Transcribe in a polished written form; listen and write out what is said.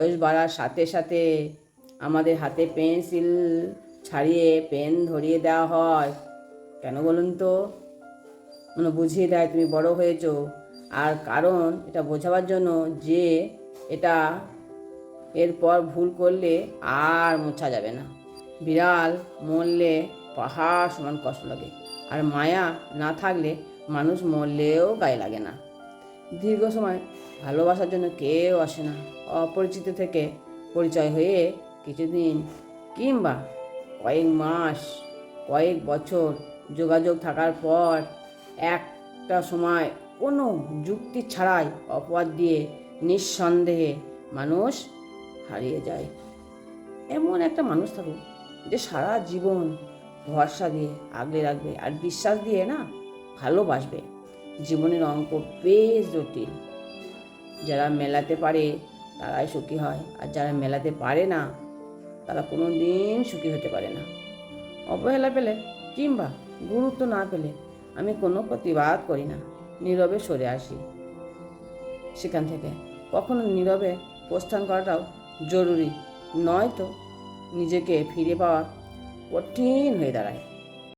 বয়স বাড়ার সাথে সাথে আমাদের হাতে পেন্সিল ছাড়িয়ে পেন ধরিয়ে দেওয়া হয়। কেন বলুন তো? বুঝিয়ে দেয় তুমি বড় হয়েছো। আর কারণ এটা বোঝাবার জন্য যে এটা এরপর ভুল করলে আর মোছা যাবে না। বিড়াল মরলে পাহাড় সমান কষ্ট লাগে, আর মায়া না থাকলে মানুষ মরলেও গায়ে লাগে না। দীর্ঘ সময় ভালোবাসার জন্য কেউ আসে না। অপরিচিত থেকে পরিচয় হয়ে কিছুদিন কিংবা কয়েক মাস, কয়েক বছর যোগাযোগ থাকার পর একটা সময় কোনো যুক্তি ছাড়াই অপবাদ দিয়ে নিঃসন্দেহে মানুষ হারিয়ে যায়। এমন একটা মানুষ থাকুক যে সারা জীবন ভরসা দিয়ে আগলে রাখবে আর বিশ্বাস দিয়ে ভালোবাসবে। জীবনের অঙ্ক বেশ জটিল। যারা মেলাতে পারে তারাই সুখী হয়, আর যারা মেলাতে পারে না তারা কোনো দিন সুখী হতে পারে না। অবহেলা পেলে কিংবা গুরুত্ব না পেলে আমি কোনো প্রতিবাদ করি না, নীরবে সরে আসি সেখান থেকে। কখনো নীরবে প্রস্থান করাটাও জরুরি, নয়তো নিজেকে ফিরে পাওয়া কঠিন হয়ে দাঁড়ায়।